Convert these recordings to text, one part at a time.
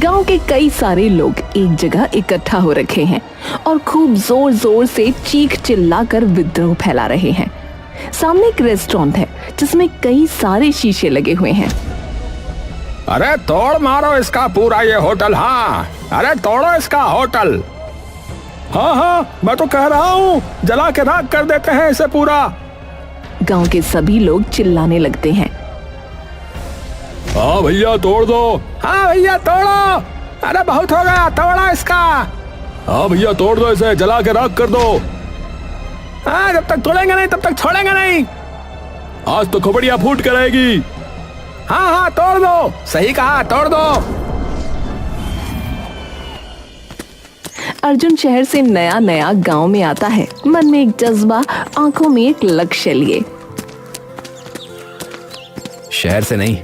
गांव के कई सारे लोग एक जगह इकट्ठा हो रखे हैं और खूब जोर जोर से चीख चिल्लाकर विद्रोह फैला रहे हैं। सामने एक रेस्टोरेंट है जिसमें कई सारे शीशे लगे हुए हैं। अरे तोड़ मारो इसका पूरा ये होटल। हाँ, अरे तोड़ो इसका होटल। हाँ, मैं तो कह रहा हूँ जला के राख कर देते हैं इसे पूरा। गांव के सभी लोग चिल्लाने लगते हैं। हाँ भैया तोड़ दो। हाँ भैया तोड़ो। अरे बहुत हो गया, तोड़ो इसका। हाँ भैया तोड़ दो इसे, जला के राख कर दो। हाँ, जब तक तोड़ेंगे नहीं तब तक छोड़ेंगे नहीं। आज तो खोपड़ियाँ फूट कर आएगी। हाँ तोड़ दो, सही कहा, तोड़ दो। अर्जुन शहर से नया नया गांव में आता है, मन में एक जज्बा, आंखों में एक लक्ष्य लिए। शहर से नहीं,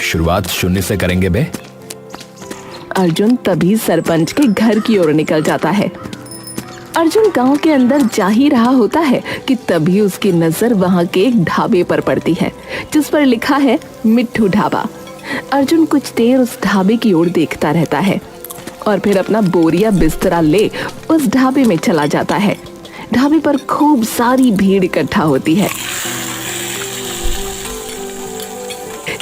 शुरुआत शून्य से करेंगे बे। अर्जुन तभी सरपंच के घर की ओर निकल जाता है। अर्जुन गांव के अंदर जा ही रहा होता है कि तभी उसकी नजर वहां के एक ढाबे पर पड़ती है जिस पर लिखा है मिट्ठू ढाबा। अर्जुन कुछ देर उस ढाबे की ओर देखता रहता है और फिर अपना बोरिया बिस्तरा ले उस ढाबे में चला जाता है। ढाबे पर खूब सारी भीड़ इकट्ठा होती है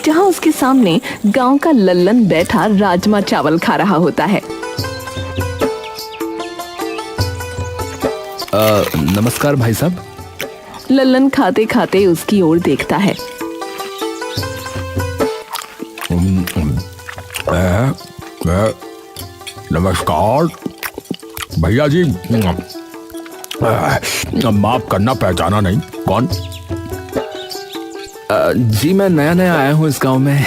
जहां उसके सामने गांव का लल्लन बैठा राजमा चावल खा रहा होता है। नमस्कार भाई साहब। लल्लन खाते खाते उसकी ओर देखता है। नमस्कार भैया जी, माफ करना पहचाना नहीं, कौन? जी मैं नया नया आया हूँ इस गांव में।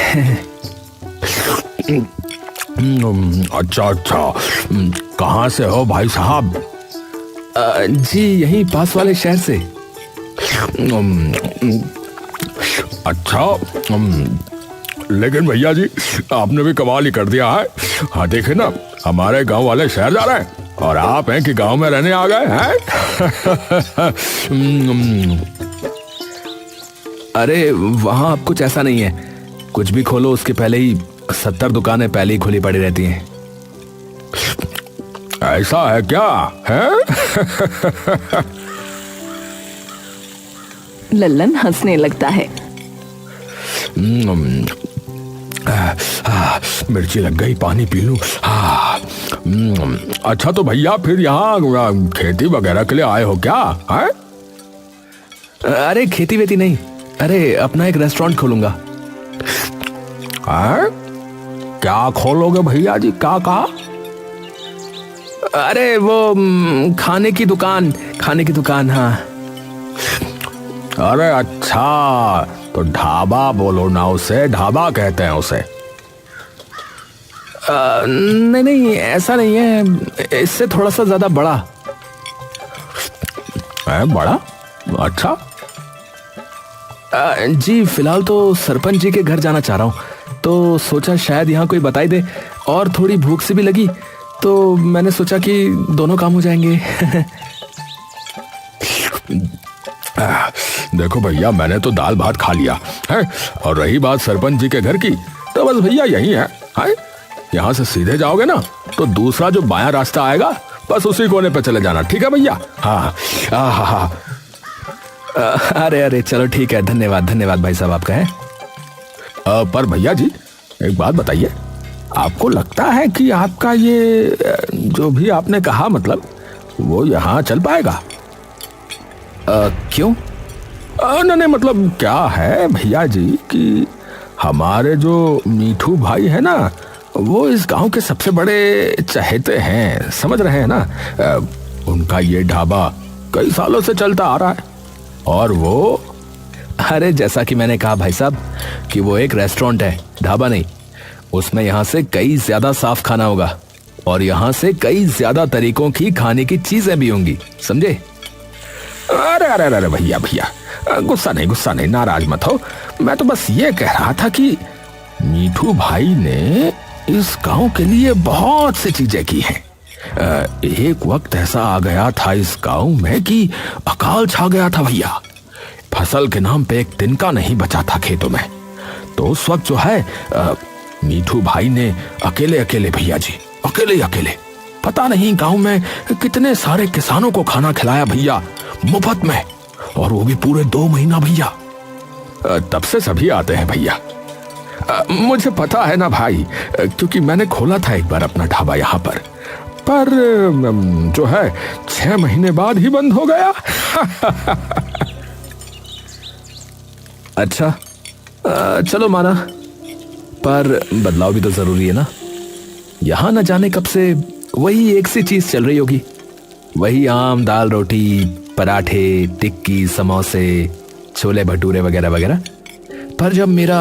अच्छा, कहाँ से हो भाई साहब? जी यहीं पास वाले शहर से। अच्छा, लेकिन भैया जी आपने भी कमाल ही कर दिया है। हाँ देखे ना, हमारे गांव वाले शहर जा रहे हैं और आप हैं कि गांव में रहने आ गए हैं। अरे वहां अब कुछ ऐसा नहीं है, कुछ भी खोलो उसके पहले ही 70 दुकानें पहले ही खुली पड़ी रहती हैं। ऐसा है क्या है? लल्लन हंसने लगता है। मिर्ची लग गई, पानी पी लूं। अच्छा तो भैया फिर यहाँ खेती वगैरह के लिए आए हो क्या है? अरे खेती वेती नहीं, अरे अपना एक रेस्टोरेंट खोलूंगा। क्या खोलोगे भैया जी, क्या कहा? अरे वो खाने की दुकान। हाँ। अरे अच्छा, तो ढाबा बोलो ना उसे, ढाबा कहते हैं उसे। नहीं ऐसा नहीं है, इससे थोड़ा सा ज्यादा बड़ा है। बड़ा? अच्छा। जी फिलहाल तो सरपंच जी के घर जाना चाह रहा हूँ, तो सोचा शायद यहाँ कोई बताई दे, और थोड़ी भूख से भी लगी तो मैंने सोचा कि दोनों काम हो जाएंगे। देखो भैया, मैंने तो दाल भात खा लिया है, और रही बात सरपंच जी के घर की, तो बस भैया यही है। यहाँ से सीधे जाओगे ना तो दूसरा जो बायां रास्ता आएगा, बस उसी कोने पे चले जाना, ठीक है भैया? हाँ। अरे चलो ठीक है, धन्यवाद भाई साहब आपका है। पर भैया जी एक बात बताइए, आपको लगता है कि आपका ये जो भी आपने कहा, मतलब वो यहाँ चल पाएगा? क्यों? नहीं मतलब क्या है भैया जी कि हमारे जो मीठू भाई है ना, वो इस गांव के सबसे बड़े चहेते हैं, समझ रहे हैं ना? उनका ये ढाबा कई सालों से चलता आ रहा है, और वो, अरे जैसा कि मैंने कहा भाई साहब कि वो एक रेस्टोरेंट है, ढाबा नहीं। उसमें यहाँ से कई ज्यादा साफ खाना होगा, और यहाँ से कई ज्यादा तरीकों की खाने की चीजें भी होंगी, समझे? अरे भैया गुस्सा नहीं, नाराज मत हो। मैं तो बस ये कह रहा था कि मीठू भाई ने इस गांव के लिए बहुत सी चीजें की हैं। एक वक्त ऐसा आ गया था इस गांव में कि अकाल छा गया था भैया। फसल के नाम पे एक तिनका नहीं बचा था खेतों में। तो उस वक्त जो है मीठू भाई ने अकेले अकेले, भैया जी, अकेले अकेले पता नहीं गांव में कितने सारे किसानों को खाना खिलाया भैया, मुफ्त में, और वो भी पूरे 2 महीना भैया। तब से सभी आते हैं भैया। मुझे पता है ना भाई, क्योंकि मैंने खोला था एक बार अपना ढाबा यहाँ पर जो है 6 महीने बाद ही बंद हो गया। अच्छा, चलो माना, पर बदलाव भी तो जरूरी है ना। यहां न जाने कब से वही एक सी चीज चल रही होगी, वही आम दाल रोटी पराठे टिक्की समोसे छोले भटूरे वगैरह वगैरह। पर जब मेरा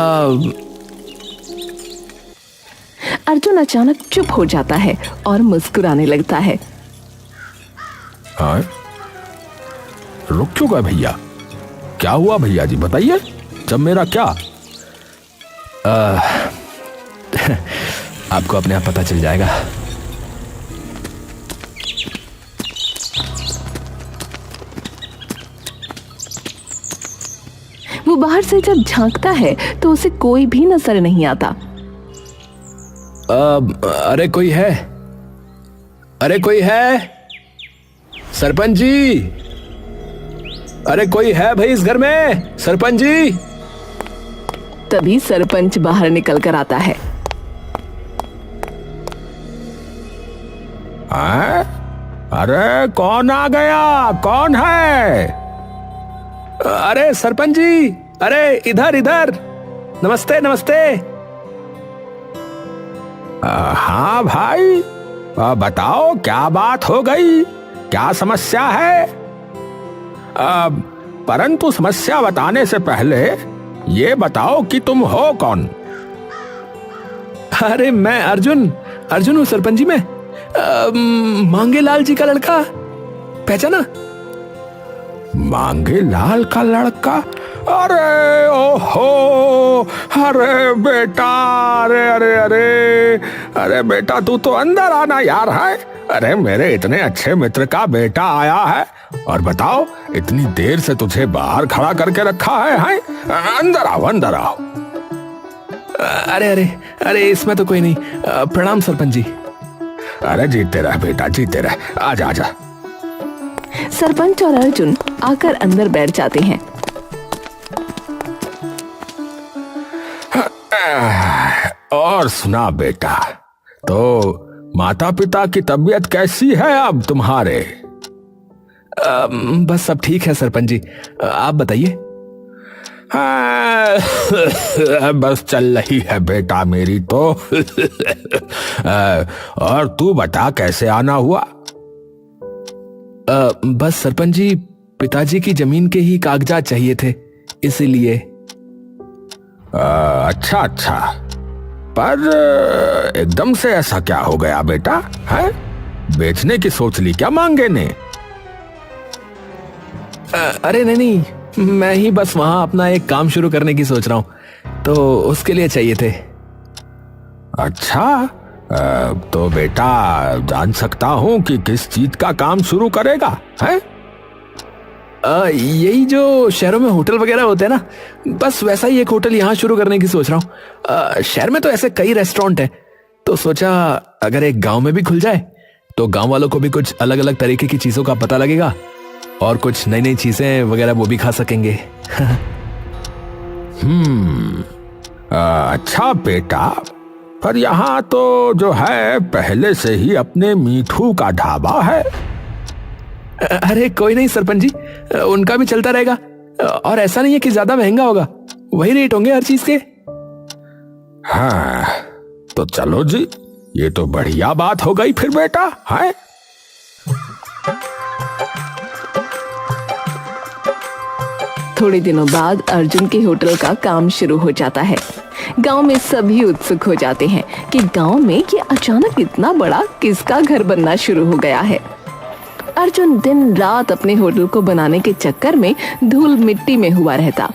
अर्जुन अचानक चुप हो जाता है और मुस्कुराने लगता है। हाँ, रुक क्यों गए भैया? क्या हुआ भैया जी, बताइए। जब मेरा क्या? आपको अपने आप पता चल जाएगा। वो बाहर से जब झांकता है तो उसे कोई भी नजर नहीं आता। अरे कोई है, अरे कोई है, सरपंच जी, अरे कोई है भाई इस घर में, सरपंच जी। तभी सरपंच बाहर निकल कर आता है। अरे कौन आ गया, कौन है? अरे सरपंच जी, अरे इधर इधर, नमस्ते नमस्ते। हाँ भाई, बताओ क्या बात हो गई, क्या समस्या है? परंतु समस्या बताने से पहले ये बताओ कि तुम हो कौन? अरे मैं अर्जुन, अर्जुन हूँ सरपंच जी। मैं मांगे लाल जी का लड़का, पहचाना? मांगे लाल का लड़का? अरे ओहो, अरे बेटा, अरे अरे अरे अरे बेटा, तू तो अंदर आना यार है। अरे मेरे इतने अच्छे मित्र का बेटा आया है, और बताओ इतनी देर से तुझे बाहर खड़ा करके रखा है? अंदर आओ, अंदर आओ। अरे अरे अरे इसमें तो कोई नहीं। प्रणाम सरपंच जी। अरे जीते रह बेटा, जीते रह, आजा आजा। सरपंच और अर्जुन आकर अंदर बैठ जाते हैं। और सुना बेटा, तो माता पिता की तबीयत कैसी है अब तुम्हारे? बस सब ठीक है सरपंच जी, आप बताइए। बस चल रही है बेटा मेरी तो। और तू बता कैसे आना हुआ? बस सरपंच जी, पिताजी की जमीन के ही कागजात चाहिए थे, इसीलिए। अच्छा अच्छा, पर एकदम से ऐसा क्या हो गया बेटा? है बेचने की सोच ली क्या मांगे ने? अरे नहीं, मैं ही बस वहां अपना एक काम शुरू करने की सोच रहा हूं, तो उसके लिए चाहिए थे। अच्छा, तो बेटा जान सकता हूं कि किस चीज का काम शुरू करेगा? है यही जो शहरों में होटल वगैरह होते हैं ना, बस वैसा ही एक होटल यहाँ शुरू करने की सोच रहा हूँ। शहर में तो ऐसे कई रेस्टोरेंट हैं, तो सोचा अगर एक गांव में भी खुल जाए तो गांव वालों को भी कुछ अलग अलग तरीके की चीजों का पता लगेगा, और कुछ नई नई चीजें वगैरह वो भी खा सकेंगे। अच्छा बेटा, पर यहाँ तो जो है पहले से ही अपने मीठू का ढाबा है। अरे कोई नहीं सरपंच जी, उनका भी चलता रहेगा, और ऐसा नहीं है कि ज्यादा महंगा होगा, वही रेट होंगे हर चीज के। हाँ तो चलो जी, ये तो बढ़िया बात हो गई फिर बेटा। है थोड़े दिनों बाद अर्जुन के होटल का काम शुरू हो जाता है। गांव में सभी उत्सुक हो जाते हैं कि गांव में ये अचानक इतना बड़ा किसका घर बनना शुरू हो गया है। अर्जुन दिन रात अपने होटल को बनाने के चक्कर में धूल मिट्टी में हुआ रहता।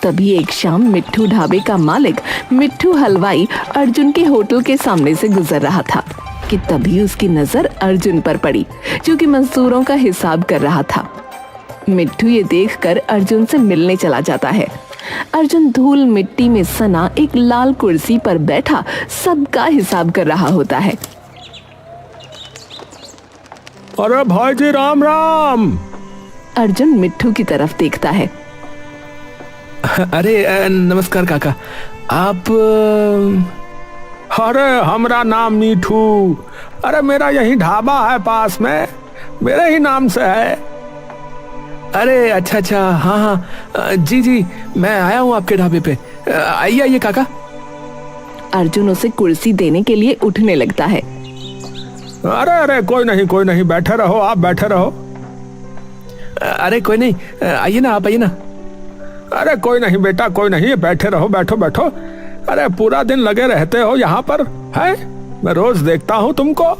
तभी एक शाम मिट्ठू ढाबे का मालिक मिट्ठू हलवाई अर्जुन के होटल के सामने से गुजर रहा था कि तभी उसकी नजर अर्जुन पर पड़ी, जो कि मजदूरों का हिसाब कर रहा था। मिट्ठू ये देखकर अर्जुन से मिलने चला जाता है। अर्जुन धूल मिट्टी में सना एक लाल कुर्सी पर बैठा सबका हिसाब कर रहा होता है। अरे भाई जी राम राम। अर्जुन मिट्ठू की तरफ देखता है। अरे नमस्कार काका, आप अरे हमरा नाम मीठू। अरे मेरा यही ढाबा है पास में, मेरे ही नाम से है। अरे अच्छा अच्छा, हाँ हाँ जी जी, मैं आया हूँ आपके ढाबे पे। आइए आइए काका। अर्जुन उसे कुर्सी देने के लिए उठने लगता है। अरे अरे कोई नहीं, बैठे रहो, आप बैठे रहो। अरे कोई नहीं, आइए ना, आप आइए ना। अरे कोई नहीं बेटा, कोई नहीं, बैठे रहो, बैठो बैठो। अरे पूरा दिन लगे रहते हो यहाँ पर, है? मैं रोज देखता हूँ तुमको।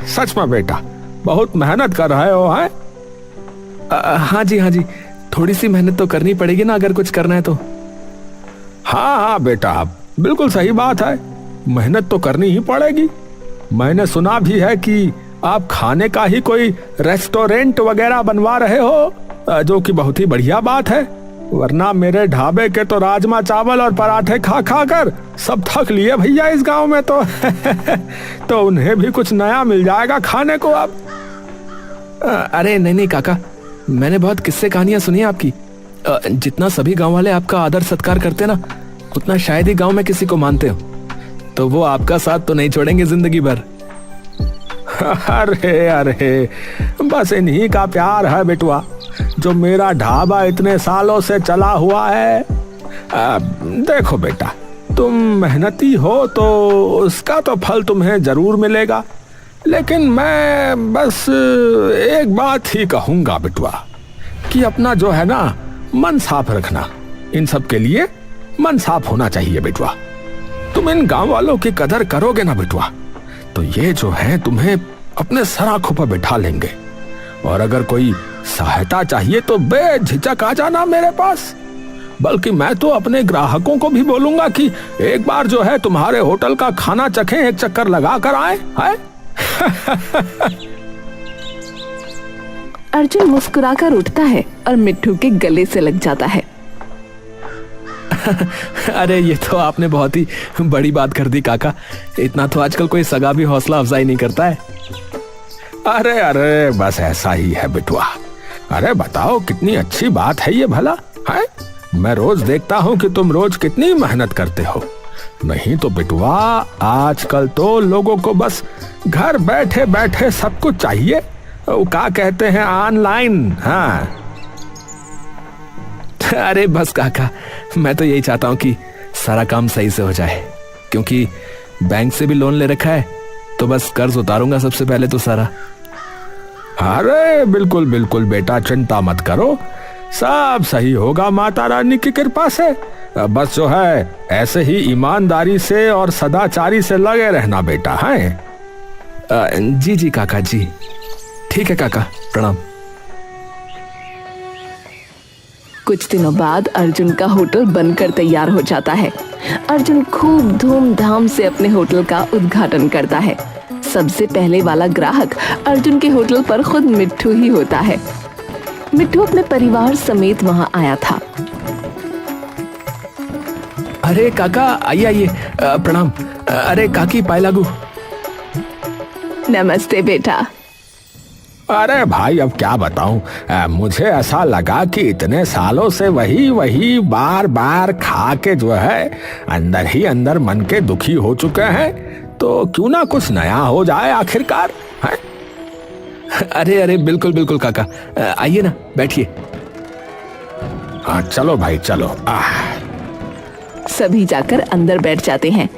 सच में बेटा बहुत मेहनत कर रहे हो, है? हाँ जी, थोड़ी सी मेहनत तो करनी पड़ेगी ना अगर कुछ करना है तो। हाँ बेटा, बिल्कुल सही बात है, मेहनत तो करनी ही पड़ेगी। मैंने सुना भी है कि आप खाने का ही कोई रेस्टोरेंट वगैरह बनवा रहे हो, जो कि बहुत ही बढ़िया बात है। वरना मेरे ढाबे के तो राजमा चावल और पराठे खा खा कर सब थक लिए भैया इस गांव में तो तो उन्हें भी कुछ नया मिल जाएगा खाने को अब। अरे नहीं काका, मैंने बहुत किस्से कहानियां सुनी है आपकी। जितना सभी गांव वाले आपका आदर सत्कार करते ना, उतना शायद ही गांव में किसी को मानते हो। तो वो आपका साथ तो नहीं छोड़ेंगे जिंदगी भर। अरे अरे बस इन्हीं का प्यार है बेटुआ, जो मेरा ढाबा इतने सालों से चला हुआ है। देखो बेटा, तुम मेहनती हो तो उसका तो फल तुम्हें जरूर मिलेगा, लेकिन मैं बस एक बात ही कहूंगा बेटुआ कि अपना जो है ना मन साफ रखना। इन सब के लिए मन साफ होना चाहिए बेटुआ। तुम इन गांव वालों की कदर करोगे ना बेटुआ, तो ये जो है तुम्हें अपने सर आंखों पर बिठा लेंगे। और अगर कोई सहायता चाहिए तो बेझिझक आ जाना मेरे पास। बल्कि मैं तो अपने ग्राहकों को भी बोलूंगा कि एक बार जो है तुम्हारे होटल का खाना चखें, एक चक्कर लगा कर आए, है? अर्जुन मुस्कुराकर उठता है और मिट्ठू के गले से लग जाता है। अरे ये तो आपने बहुत ही बड़ी बात कर दी काका, इतना तो आजकल कोई सगा भी हौसला अफजाई नहीं करता है। अरे अरे बस ऐसा ही है बेटुआ। अरे बताओ कितनी अच्छी बात है ये भला, है? मैं रोज देखता हूँ कि तुम रोज कितनी मेहनत करते हो। नहीं तो बेटुआ आजकल तो लोगों को बस घर बैठे बैठे सब कुछ चाहिए, वो क्या कहते हैं ऑनलाइन। हाँ अरे बस काका, मैं तो यही चाहता हूँ कि सारा काम सही से हो जाए, क्योंकि बैंक से भी लोन ले रखा है, तो बस कर्ज उतारूंगा सबसे पहले तो सारा। अरे बिल्कुल बिल्कुल बेटा, चिंता मत करो, सब सही होगा माता रानी की कृपा से। बस जो है ऐसे ही ईमानदारी से और सदाचारी से लगे रहना बेटा, है? जी जी काका जी, ठीक है काका, प्रणाम। कुछ दिनों बाद अर्जुन का होटल बनकर तैयार हो जाता है। अर्जुन खूब धूमधाम से अपने होटल का उद्घाटन करता है। सबसे पहले वाला ग्राहक अर्जुन के होटल पर खुद मिट्ठू ही होता है। मिट्ठू अपने परिवार समेत वहां आया था। अरे काका आइए आइए, प्रणाम। अरे काकी पाए लागू। नमस्ते बेटा। अरे भाई अब क्या बताऊं, मुझे ऐसा लगा कि इतने सालों से वही बार बार खा के जो है अंदर ही अंदर मन के दुखी हो चुके हैं, तो क्यों ना कुछ नया हो जाए आखिरकार, है? अरे अरे बिल्कुल बिल्कुल काका, आइए ना, बैठिए। चलो भाई चलो। सभी जाकर अंदर बैठ जाते हैं।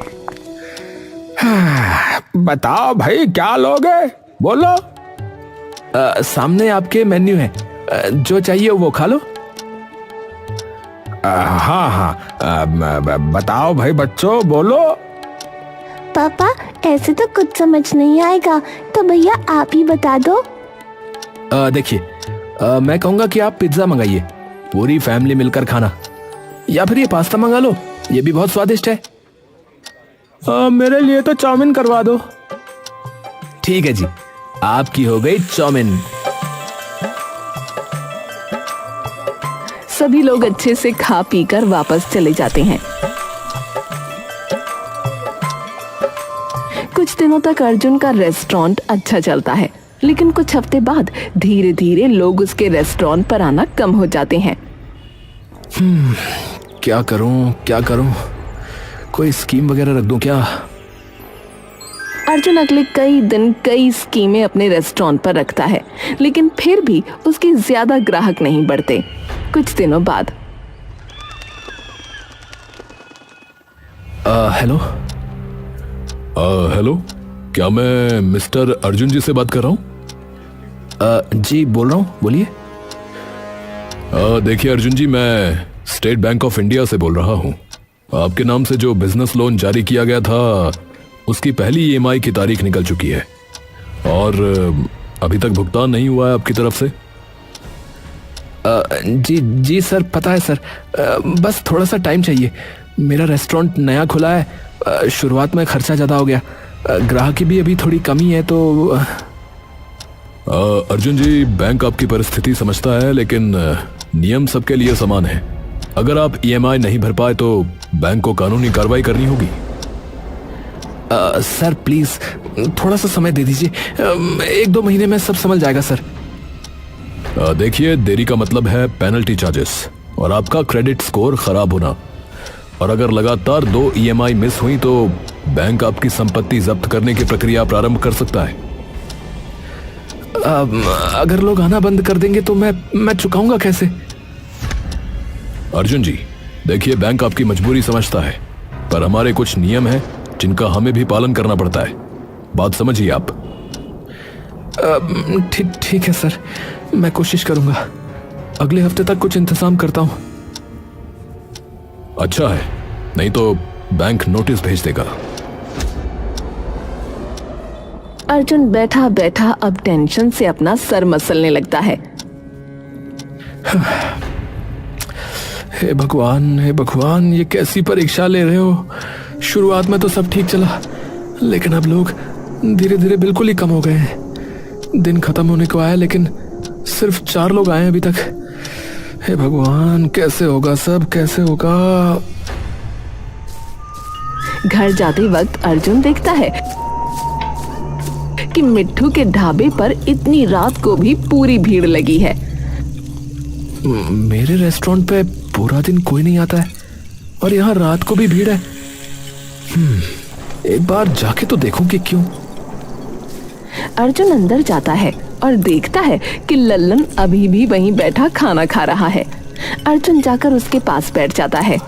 बताओ भाई क्या लोगे, बोलो। सामने आपके मेन्यू है, जो चाहिए वो खा लो। हाँ, बताओ भाई बच्चों, बोलो। पापा ऐसे तो कुछ समझ नहीं आएगा, तो भैया आप ही बता दो। देखिए, मैं कहूँगा कि आप पिज्जा मंगाइए, पूरी फैमिली मिलकर खाना, या फिर ये पास्ता मंगा लो, ये भी बहुत स्वादिष्ट है। मेरे लिए तो चाउमीन करवा दो। ठीक है जी, आपकी हो गई चाउमीन। सभी लोग अच्छे से खा पी कर वापस चले जाते हैं। कुछ दिनों तक अर्जुन का रेस्टोरेंट अच्छा चलता है, लेकिन कुछ हफ्ते बाद धीरे धीरे लोग उसके रेस्टोरेंट पर आना कम हो जाते हैं। क्या करूं? कोई स्कीम वगैरह रख दूं क्या? अर्जुन अगले कई दिन कई स्कीमें अपने रेस्टोरेंट पर रखता है, लेकिन फिर भी उसके ज्यादा ग्राहक नहीं बढ़ते। कुछ दिनों बाद हेलो, क्या मैं मिस्टर अर्जुन जी से बात कर रहा हूँ? जी बोल रहा हूँ, बोलिए। देखिए अर्जुन जी, मैं स्टेट बैंक ऑफ इंडिया से बोल रहा हूँ। आपके नाम से जो बिजनेस लोन जारी किया गया था, उसकी पहली ईएमआई की तारीख निकल चुकी है और अभी तक भुगतान नहीं हुआ है आपकी तरफ से। जी सर, पता है सर, बस थोड़ा सा टाइम चाहिए। मेरा रेस्टोरेंट नया खुला है, शुरुआत में खर्चा ज़्यादा हो गया, ग्राहकी भी अभी थोड़ी कमी है तो। अर्जुन जी, बैंक आपकी परिस्थिति समझता है, लेकिन नियम सबके लिए समान है। अगर आप ईएमआई नहीं भर पाए तो बैंक को कानूनी कार्रवाई करनी होगी। सर प्लीज थोड़ा सा समय दे दीजिए, 1-2 महीने में सब समझ जाएगा सर। देखिए, देरी का मतलब है पेनल्टी चार्जेस और आपका क्रेडिट स्कोर खराब होना। और अगर लगातार 2 ईएमआई मिस हुई तो बैंक आपकी संपत्ति जब्त करने की प्रक्रिया प्रारंभ कर सकता है। अगर लोग आना बंद कर देंगे तो मैं चुकाऊंगा कैसे? अर्जुन जी, देखिए, बैंक आपकी मजबूरी समझता है, पर हमारे कुछ नियम हैं जिनका हमें भी पालन करना पड़ता है। बात समझिए आप। ठीक है सर, मैं कोशिश करूंगा। अगले हफ्ते तक कुछ इंतजाम करता हूं। अच्छा है, नहीं तो बैंक नोटिस भेज देगा। अर्जुन बैठा बैठा अब टेंशन से अपना सर मसलने लगता है। हे भगवान, ये कैसी परीक्षा ले रहे हो? शुरुआत में तो सब ठीक चला, लेकिन अब लोग धीरे धीरे बिल्कुल ही कम हो गए हैं। दिन खत्म होने को आया, लेकिन सिर्फ 4 लोग आए अभी तक। हे भगवान, कैसे होगा सब, कैसे होगा? घर जाते वक्त अर्जुन देखता है कि मिट्ठू के ढाबे पर इतनी रात को भी पूरी भीड़ लगी है। मेरे रेस्टोरेंट पे पूरा दिन कोई नहीं आता है और यहाँ रात को भी भीड़ है। एक बार जाके तो देखूं कि क्यों। अर्जुन अंदर जाता है और देखता है कि लल्लन अभी भी वहीं बैठा खाना खा रहा है। अर्जुन जाकर उसके पास बैठ जाता है।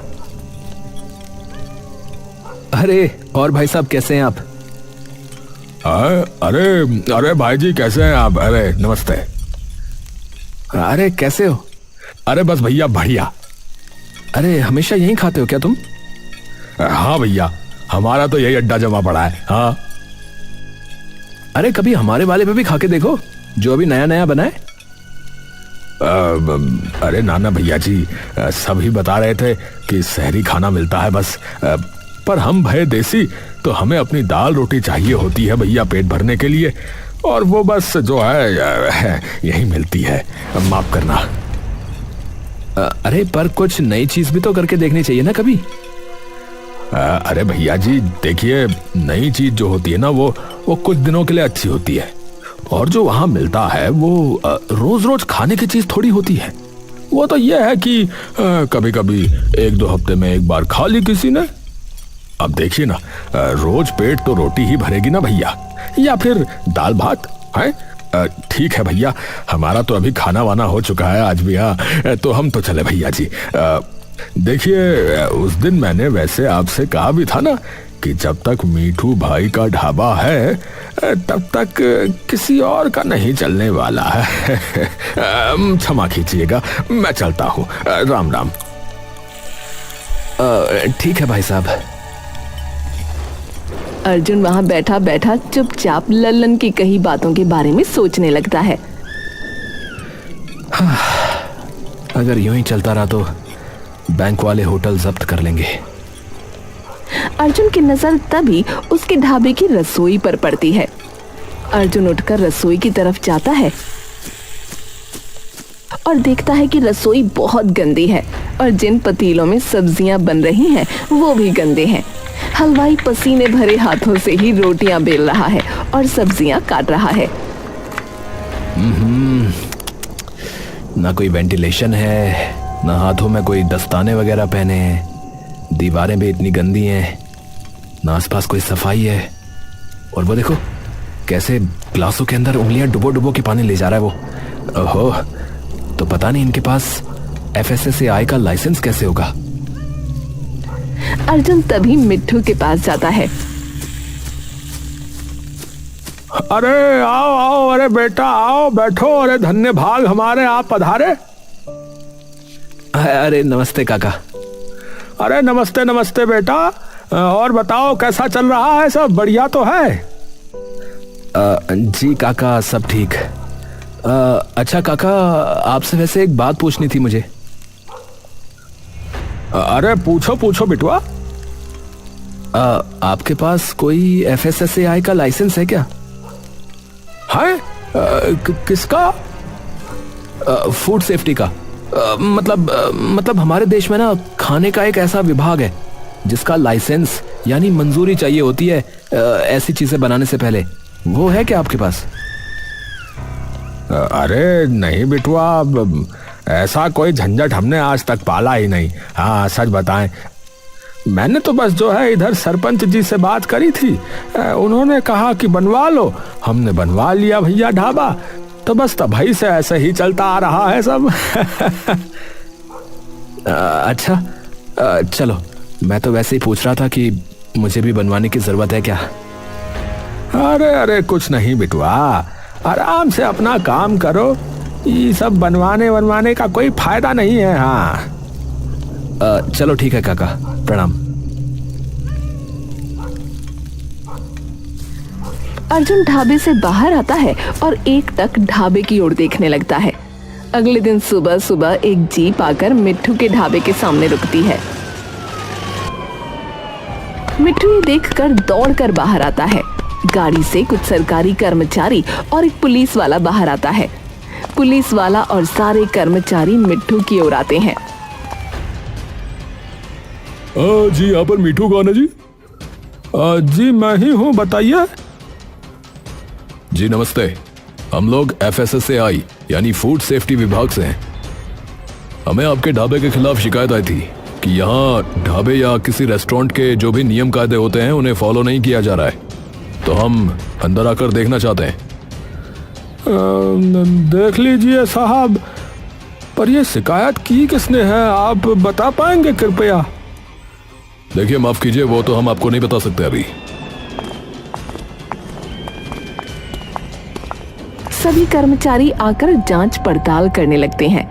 अरे और भाई साहब, कैसे हैं आप? अरे भाई जी, कैसे हैं आप? अरे नमस्ते। अरे कैसे हो? अरे बस भैया, बढ़िया। अरे हमेशा यहीं खाते हो क्या तुम? हाँ भैया, हमारा तो यही अड्डा जमा पड़ा है। हाँ। अरे कभी हमारे वाले पे भी खा के देखो, जो अभी नया नया बना है। अरे नाना भैया जी, सभी बता रहे थे कि शहरी खाना मिलता है बस, पर हम भय देसी, तो हमें अपनी दाल रोटी चाहिए होती है भैया पेट भरने के लिए, और वो बस जो है यही मिलती है। माफ करना। अरे पर कुछ नई चीज भी तो करके देखनी चाहिए ना कभी। अरे भैया जी, देखिए, नई चीज जो होती है ना, वो कुछ दिनों के लिए अच्छी होती है, और जो वहां मिलता है वो रोज रोज खाने की चीज थोड़ी होती है। वो तो ये है कि कभी कभी 1-2 हफ्ते में एक बार खा ली किसी ने। अब देखिए ना, रोज पेट तो रोटी ही भरेगी ना भैया, या फिर दाल भात है। ठीक है भैया, हमारा तो अभी खाना वाना हो चुका है आज भी। हाँ, तो हम तो चले भैया जी। देखिए, उस दिन मैंने वैसे आपसे कहा भी था ना कि जब तक मीठू भाई का ढाबा है तब तक किसी और का नहीं चलने वाला है। क्षमा कीजिएगा, मैं चलता हूँ। राम राम। ठीक है भाई साहब। अर्जुन वहां बैठा बैठा चुपचाप लल्लन की कही बातों के बारे में सोचने लगता है। अगर यूं ही चलता रहा तो बैंक वाले होटल जब्त कर लेंगे। अर्जुन की नजर तभी उसके ढाबे की रसोई पर पड़ती है। अर्जुन उठकर रसोई की तरफ जाता है और देखता है कि रसोई बहुत गंदी है और जिन पतीलों में सब्जियां बन रही हैं वो भी गंदे हैं। हलवाई पसीने भरे हाथों से ही रोटियां बेल रहा है और सब्जियां काट रहा है। ना कोई वेंटिलेशन है, ना हाथों में कोई दस्ताने वगैरह पहने हैं, दीवारें भी इतनी गंदी हैं, ना आसपास कोई सफाई है। और वो देखो कैसे ग्लासों के अंदर उंगलियां डुबो डुबो के पानी ले जा रहा है वो। ओहो, तो पता नहीं इनके पास FSSAI का लाइसेंस कैसे होगा। अर्जुन तभी मिट्ठू के पास जाता है। अरे आओ आओ, अरे बेटा आओ, बैठो, अरे धन्य भाग हमारे, आप पधारे। अरे नमस्ते काका। अरे नमस्ते नमस्ते बेटा, और बताओ कैसा चल रहा है, सब बढ़िया तो है? जी काका, सब ठीक। अच्छा काका, आपसे वैसे एक बात पूछनी थी मुझे। अरे पूछो पूछो बिटुआ। आपके पास कोई FSSAI का लाइसेंस है क्या? है? किसका? फूड सेफ्टी का। मतलब हमारे देश में ना खाने का एक ऐसा विभाग है जिसका लाइसेंस यानी मंजूरी चाहिए होती है ऐसी चीजें बनाने से पहले। वो है क्या आपके पास? अरे नहीं बिटुआ, ऐसा कोई झंझट हमने आज तक पाला ही नहीं। हाँ सच बताएं, मैंने तो बस जो है इधर सरपंच जी से बात करी थी, उन्होंने कहा कि बनवा लो, हमने बनवा लिया भैया ढाबा, तो बस तभी से ऐसे ही चलता आ रहा है सब। अच्छा, चलो, मैं तो वैसे ही पूछ रहा था कि मुझे भी बनवाने की जरूरत है क्या। अरे अरे कुछ नहीं बिटुआ, आराम से अपना काम करो, ये सब बनवाने का कोई फायदा नहीं है। हाँ चलो ठीक है काका, प्रणाम। अर्जुन ढाबे से बाहर आता है और एकटक ढाबे की ओर देखने लगता है। अगले दिन सुबह सुबह एक जीप आकर मिट्ठू के ढाबे के सामने रुकती है। मिट्ठू ये देखकर दौड़कर बाहर आता है। गाड़ी से कुछ सरकारी कर्मचारी और एक पुलिस वाला बाहर आता है। पुलिस वाला और सारे कर्मचारी मिट्ठू की ओर आते हैं। जी यहाँ पर मिट्ठू कौन है जी? जी मैं ही हूँ, बताइए। जी नमस्ते, हम लोग FSSAI यानी फूड सेफ्टी विभाग से हैं। हमें आपके ढाबे के खिलाफ शिकायत आई थी कि यहाँ ढाबे या किसी रेस्टोरेंट के जो भी नियम कायदे होते हैं उन्हें फॉलो नहीं किया जा रहा है, तो हम अंदर आकर देखना चाहते हैं। देख लीजिए साहब, पर ये शिकायत की किसने है, आप बता पाएंगे कृपया? देखिए माफ कीजिए, वो तो हम आपको नहीं बता सकते अभी। सभी कर्मचारी आकर जांच पड़ताल करने लगते हैं।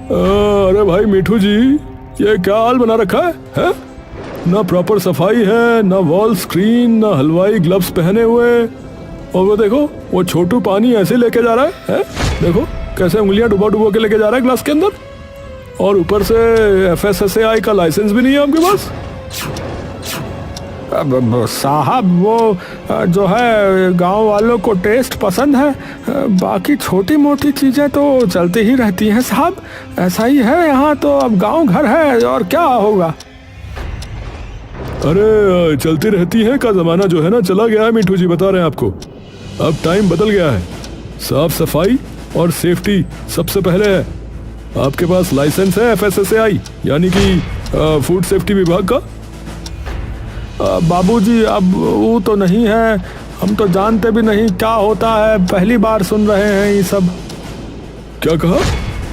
अरे भाई मिठू जी, ये क्या हाल बना रखा है? ना प्रॉपर सफाई है, ना वॉल स्क्रीन, ना हलवाई ग्लव्स पहने हुए, और वो देखो वो छोटू पानी ऐसे लेके जा रहा है? देखो कैसे उंगलियां डुबा डुबा के लेके जा रहा है ग्लास के अंदर, और ऊपर से FSSAI का लाइसेंस भी नहीं है आपके पास। साहब वो जो है गांव वालों को टेस्ट पसंद है, बाकी छोटी मोटी चीजें तो चलती ही रहती हैं साहब, ऐसा ही है यहाँ तो, अब गांव घर है और क्या होगा। अरे चलती रहती है का जमाना जो है ना चला गया है मिठू जी, बता रहे हैं आपको, अब टाइम बदल गया है। साफ सफाई और सेफ्टी सबसे पहले है। आपके पास लाइसेंस है FSSAI यानी कि फूड सेफ्टी विभाग का? बाबूजी अब वो तो नहीं है, हम तो जानते भी नहीं क्या होता है, पहली बार सुन रहे हैं ये सब। क्या कहा?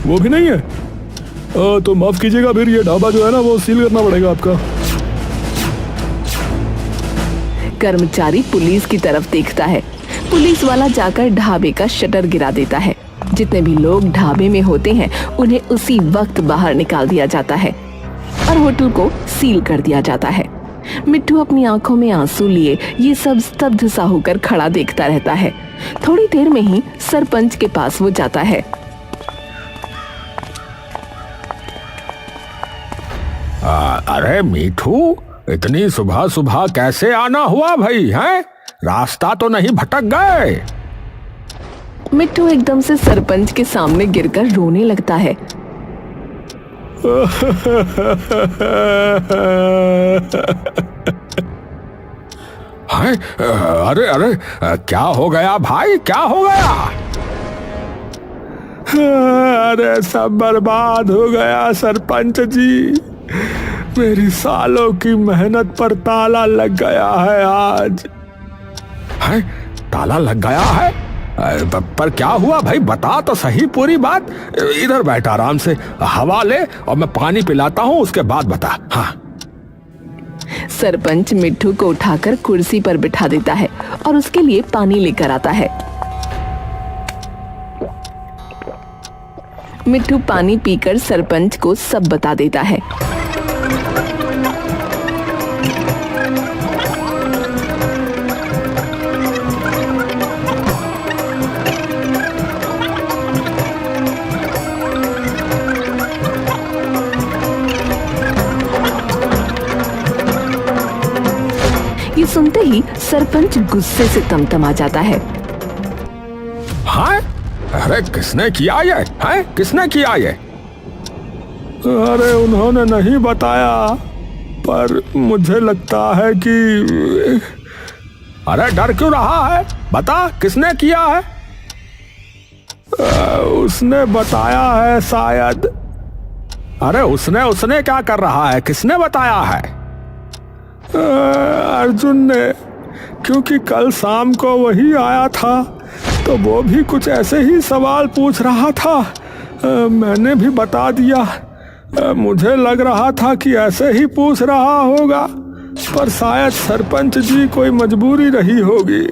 वो भी नहीं है? तो माफ कीजिएगा, फिर ये ढाबा जो है ना वो सील करना पड़ेगा आपका। कर्मचारी पुलिस की तरफ देखता है। पुलिस वाला जाकर ढाबे का शटर गिरा देता है। जितने भी लोग ढाबे में होते हैं उन्हें उसी वक्त बाहर निकाल दिया जाता है और होटल को सील कर दिया जाता है। मिट्ठू अपनी आंखों में आंसू लिए ये सब स्तब्ध सा होकर खड़ा देखता रहता है। थोड़ी देर में ही सरपंच के पास वो जाता है। अरे मिठू, इतनी सुबह सुबह कैसे आना हुआ भाई? हैं, रास्ता तो नहीं भटक गए? मिट्टू एकदम से सरपंच के सामने गिरकर रोने लगता है। हाय, अरे अरे, क्या हो गया भाई, क्या हो गया? अरे सब बर्बाद हो गया सरपंच जी, मेरी सालों की मेहनत पर ताला लग गया है आज। है? ताला लग गया है? पर क्या हुआ भाई, बता तो सही पूरी बात। इधर बैठ आराम से, हवा ले और मैं पानी पिलाता हूँ, उसके बाद बता। हाँ। सरपंच मिट्टू को उठाकर कुर्सी पर बिठा देता है और उसके लिए पानी लेकर आता है। मिट्टू पानी पीकर सरपंच को सब बता देता है। ये सुनते ही सरपंच गुस्से से तमतमा जाता है। हाँ? अरे किसने किया ये? है? किसने किया ये? अरे उन्होंने नहीं बताया, पर मुझे लगता है कि... अरे डर क्यों रहा है, बता किसने किया है? उसने बताया है शायद। अरे उसने क्या कर रहा है, किसने बताया है? अर्जुन ने, क्योंकि कल शाम को वही आया था तो वो भी कुछ ऐसे ही सवाल पूछ रहा था। मैंने भी बता दिया। मुझे लग रहा था कि ऐसे ही पूछ रहा होगा, पर शायद सरपंच जी कोई मजबूरी रही होगी।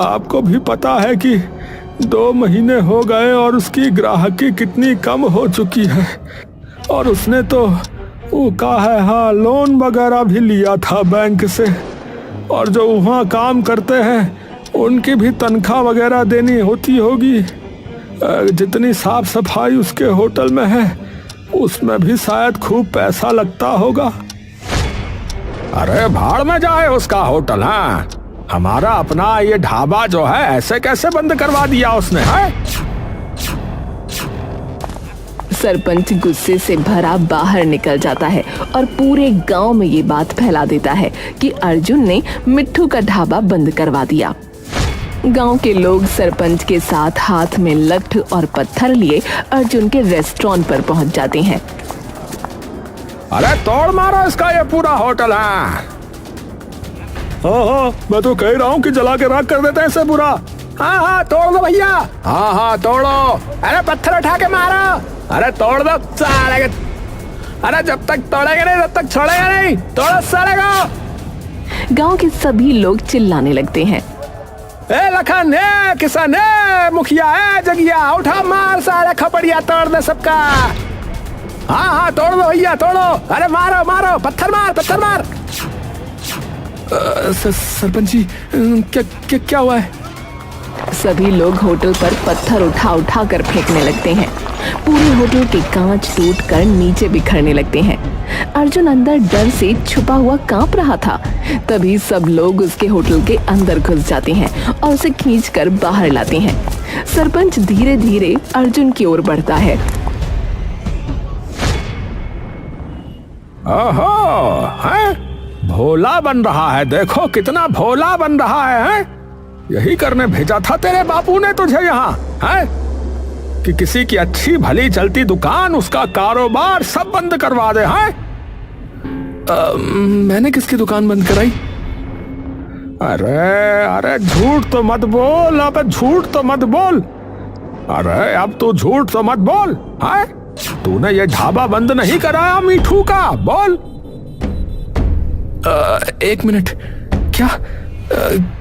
आपको भी पता है कि 2 महीने हो गए और उसकी ग्राहकी कितनी कम हो चुकी है, और उसने तो वो कहा है, हाँ, लोन वगैरह भी लिया था बैंक से, और जो वहाँ काम करते हैं उनकी भी तनख्वाह वगैरह देनी होती होगी। जितनी साफ सफाई उसके होटल में है उसमें भी शायद खूब पैसा लगता होगा। अरे भाड़ में जाए उसका होटल। हाँ, हमारा अपना ये ढाबा जो है ऐसे कैसे बंद करवा दिया उसने? है? सरपंच गुस्से से भरा बाहर निकल जाता है और पूरे गांव में ये बात फैला देता है कि अर्जुन ने मिट्टू का ढाबा बंद करवा दिया। गांव के लोग सरपंच के साथ हाथ में लठ और पत्थर लिए अर्जुन के रेस्टोरेंट पर पहुंच जाते हैं। अरे तोड़ मारो इसका ये पूरा होटल। है? हाँ, मैं तो कह रहा हूँ कि जला के राख कर देते हैं इसे पूरा। हाँ, तोड़ दो भैया। हाँ, तोड़ो। अरे पत्थर उठा के मारो। अरे तोड़ दो साले। अरे जब तक तोड़ेगा नहीं तब तक छोड़ेगा नहीं, तोड़ो साले को। गांव के सभी लोग चिल्लाने लगते हैं। ए लखन, ए किसान, ए मुखिया, ए जगिया, उठा मार साले, खपड़िया तोड़ दे सबका। हाँ, तोड़ दो भैया, तोड़ो। अरे मारो मारो, पत्थर मार, पत्थर मार। सरपंच जी, क्या हुआ है? सभी लोग होटल पर पत्थर उठा उठा कर फेंकने लगते हैं। पूरे होटल के कांच टूटकर नीचे बिखरने लगते हैं। अर्जुन अंदर डर से छुपा हुआ कांप रहा था। तभी सब लोग उसके होटल के अंदर घुस जाते हैं और उसे खींचकर बाहर लाते हैं। सरपंच धीरे धीरे अर्जुन की ओर बढ़ता है। ओहो, है? भोला बन रहा है, देखो कितना भोला बन रहा है? यही करने भेजा था तेरे बापू ने तुझे यहाँ, है? कि किसी की अच्छी भली चलती दुकान, उसका कारोबार सब बंद करवा दे। हैं? मैंने किसकी दुकान बंद कराई? अरे झूठ तो मत बोल, अब झूठ तो मत बोल। अरे अब तू झूठ तो मत बोल। है? तूने ये ढाबा बंद नहीं कराया मीठू का, बोल। 1 मिनट, क्या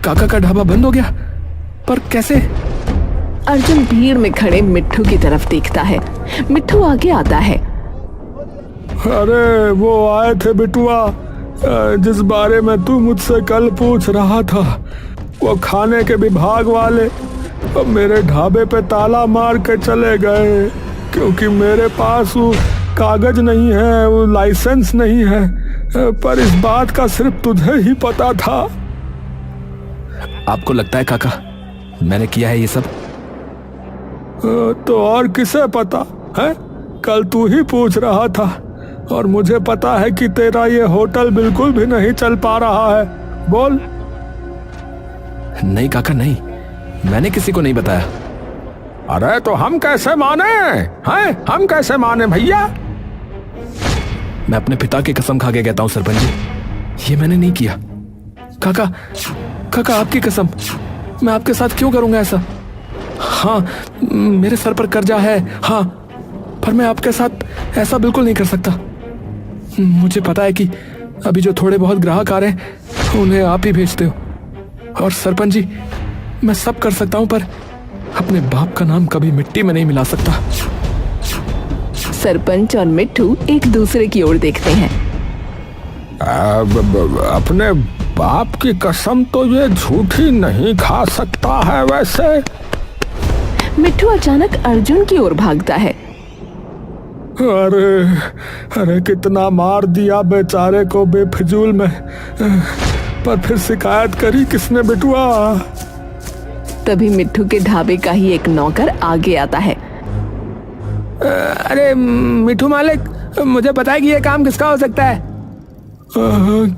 काका का ढाबा बंद हो गया? पर कैसे? अर्जुन भीड़ में खड़े मिट्टू की तरफ देखता है। मिट्टू आगे आता है। अरे वो आए थे बिटुआ, जिस बारे में तू मुझसे कल पूछ रहा था। वो खाने के विभाग वाले अब मेरे ढाबे पे ताला मार के चले गए, क्योंकि मेरे पास वो कागज नहीं है, वो लाइसेंस नहीं है। पर इस बात का सिर्फ तुझे ही पता था। आपको लगता है काका मैंने किया है ये सब? तो और किसे पता है? कल तू ही पूछ रहा था और मुझे पता है कि तेरा ये होटल बिल्कुल भी नहीं चल पा रहा है। बोल। नहीं काका नहीं, मैंने किसी को नहीं बताया। अरे तो हम कैसे माने हैं? हम कैसे माने भैया? मैं अपने पिता की कसम खा के कहता हूं सरपंच जी, ये मैंने नहीं किया। काका काका आपकी कसम, मैं आपके साथ क्यों करूंगा ऐसा? हाँ मेरे सर पर कर्जा है, हाँ, पर मैं आपके साथ ऐसा बिल्कुल नहीं कर सकता। मुझे पता है कि अभी जो थोड़े बहुत ग्राहक आ रहे हैं उन्हें आप ही भेजते हो। और सरपंच जी, मैं सब कर सकता हूं पर अपने बाप का नाम कभी मिट्टी में नहीं मिला सकता। सरपंच और मिट्ठू एक दूसरे की ओर देखते हैं। अपने बाप की कसम तो ये झूठी नहीं खा सकता है वैसे। मिट्ठू अचानक अर्जुन की ओर भागता है। अरे अरे कितना मार दिया बेचारे को बेफिजूल में, पर फिर शिकायत करी किसने बिटुआ? तभी मिट्ठू के ढाबे का ही एक नौकर आगे आता है। अरे मिट्ठू मालिक, मुझे पता है कि ये काम किसका हो सकता है।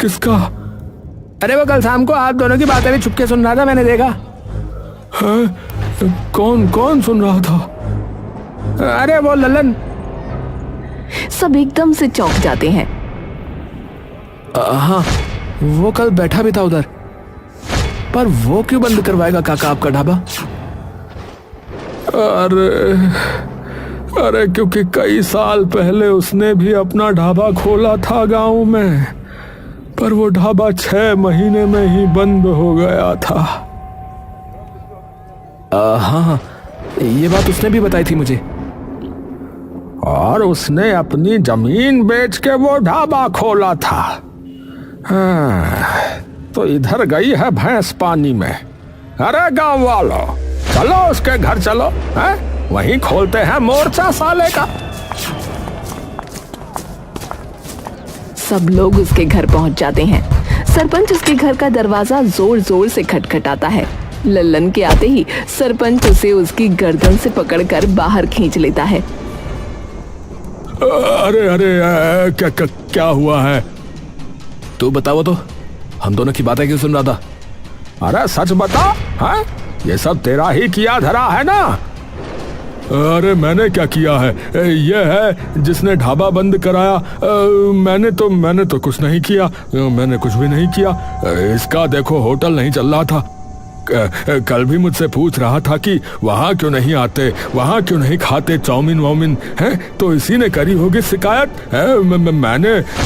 किसका? अरे वो कल शाम को आप दोनों की बातें भी छुपके सुन रहा था, मैंने देखा। कौन कौन सुन रहा था? अरे वो ललन। सब एकदम से चौंक जाते हैं। हाँ, वो कल बैठा भी था उधर, पर वो क्यों बंद करवाएगा काका आपका ढाबा? अरे क्योंकि कई साल पहले उसने भी अपना ढाबा खोला था गांव में, पर वो ढाबा 6 महीने में ही बंद हो गया था। हाँ, ये बात उसने भी बताई थी मुझे। और उसने अपनी जमीन बेच के वो ढाबा खोला था। तो इधर गई है भैंस पानी में। अरे गांव वालों, चलो उसके घर चलो, वहीं खोलते हैं मोर्चा साले का। सब लोग उसके घर पहुंच जाते हैं। सरपंच उसके घर का दरवाजा जोर जोर से खटखटाता है। लल्लन के आते ही सरपंच उसे उसकी गर्दन से पकड़कर बाहर खींच लेता है। अरे अरे क्या हुआ है? तू बताओ तो, हम दोनों की बातें क्यों सुन रहा था? अरे सच बता, है ये सब तेरा ही किया धरा है ना? अरे मैंने क्या किया है? ये है जिसने ढाबा बंद कराया। मैंने तो कुछ नहीं किया, मैंने कुछ भी नहीं किया। इसका देखो होटल नहीं चल रहा था। कल भी मुझसे पूछ रहा था कि वहाँ क्यों नहीं आते, वहाँ क्यों नहीं खाते चाउमीन वाउमीन, है तो इसी ने करी होगी शिकायत।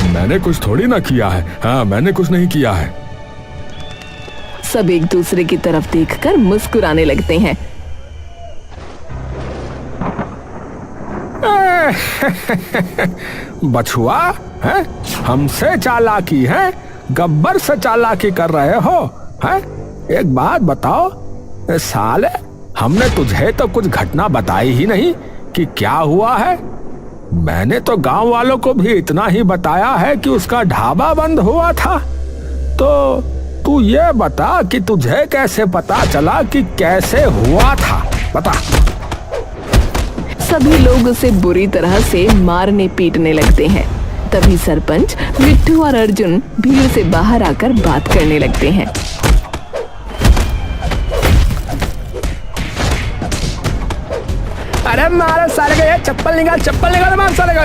मैंने कुछ थोड़ी ना किया है। हाँ, मैंने कुछ नहीं किया है। सब एक दूसरे की तरफ देखकर मुस्कुराने लगते हैं। बछुआ, है हमसे चालाकी है, गब्बर से चालाकी कर रहे हो, है? एक बात बताओ साले, हमने तुझे तो कुछ घटना बताई ही नहीं कि क्या हुआ है। मैंने तो गांव वालों को भी इतना ही बताया है कि उसका ढाबा बंद हुआ था। तो तू ये बता कि तुझे कैसे पता चला कि कैसे हुआ था, बता। सभी लोग उसे बुरी तरह से मारने पीटने लगते हैं। तभी सरपंच, मिट्ठू और अर्जुन भीड़ से बाहर आकर बात करने लगते हैं। अरे मारे साले का, ये चप्पल निकाल मार साले का,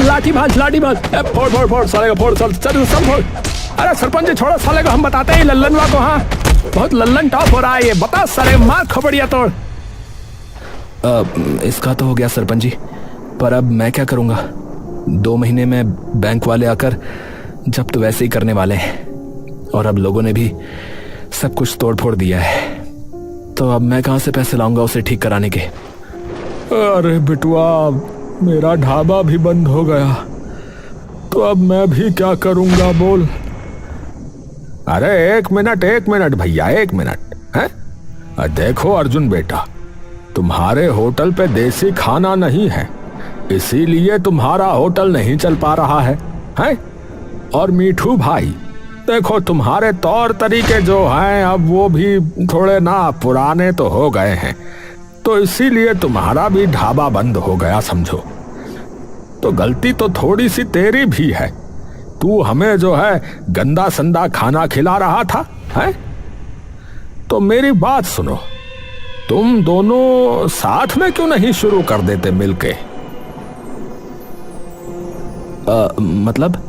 लाठी भाज फोड़ साले का, फोड़ सब फोड़। अरे सरपंच जी छोड़ो साले को, हम बताते हैं लल्लनवा को। हाँ, बहुत लल्लन टॉप हो रहा है ये, बता साले मार खबड़िया तोड़। इसका तो हो गया सरपंच जी, पर अब मैं क्या करूंगा? 2 महीने में बैंक वाले आकर जब्त वैसे ही करने वाले हैं, और अब लोगों ने भी सब कुछ तोड़ फोड़ दिया है। तो अब मैं कहां से पैसे लाऊंगा उसे ठीक कराने के? अरे बिटुआ, मेरा ढाबा भी बंद हो गया, तो अब मैं भी क्या करूंगा बोल। अरे एक मिनट भैया, 1 मिनट है। देखो अर्जुन बेटा, तुम्हारे होटल पे देसी खाना नहीं है, इसीलिए तुम्हारा होटल नहीं चल पा रहा है। और मीठू भाई, देखो तुम्हारे तौर तरीके जो हैं अब वो भी थोड़े ना पुराने तो हो गए हैं। तो इसीलिए तुम्हारा भी ढाबा बंद हो गया समझो। तो गलती तो थोड़ी सी तेरी भी है। तू हमें जो है गंदा संदा खाना खिला रहा था, है? तो मेरी बात सुनो, तुम दोनों साथ में क्यों नहीं शुरू कर देते मिलके? मतलब?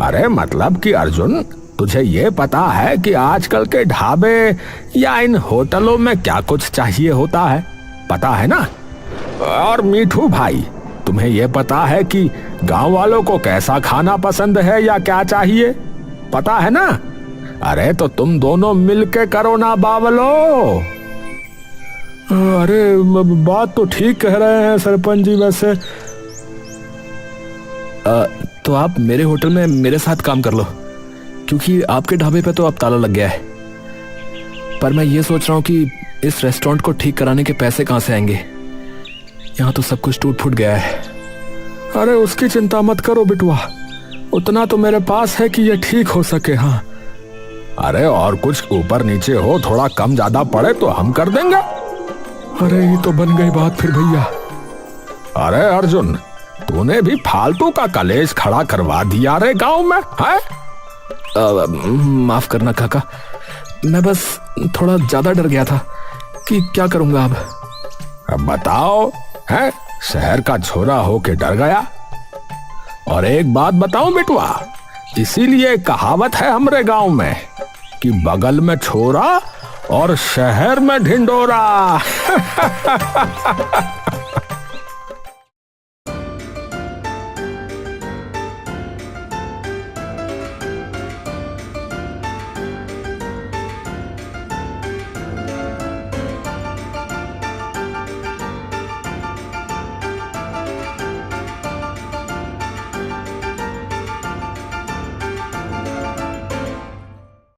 अरे मतलब कि अर्जुन, तुझे ये पता है कि आजकल के ढाबे या इन होटलों में क्या कुछ चाहिए होता है, पता है ना? और मीठू भाई, तुम्हें ये पता है कि गांव वालों को कैसा खाना पसंद है या क्या चाहिए, पता है ना? अरे तो तुम दोनों मिलके करो ना बावलो। अरे बात तो ठीक कह रहे हैं सरपंच जी। वैसे तो आप मेरे होटल में मेरे साथ काम कर लो, क्योंकि आपके ढाबे पे तो अब ताला लग गया है। पर मैं ये सोच रहा हूँ कि इस रेस्टोरेंट को ठीक कराने के पैसे कहाँ से आएंगे? यहाँ तो सब कुछ टूट फूट गया है। अरे उसकी चिंता मत करो बिटुआ, उतना तो मेरे पास है कि ये ठीक हो सके। हाँ, अरे और कुछ ऊपर नीचे हो, थोड़ा कम ज्यादा पड़े तो हम कर देंगे। अरे ये तो बन गई बात फिर भैया। अरे अर्जुन, तूने भी फालतू का कलेश खड़ा करवा दिया रे गांव में, है? माफ करना काका, मैं बस थोड़ा ज्यादा डर गया था कि क्या करूंगा अब। अब बताओ, है? शहर का छोरा होके डर गया? और एक बात बताऊं बेटवा, इसीलिए कहावत है हमरे गांव में कि बगल में छोरा और शहर में ढिंडोरा।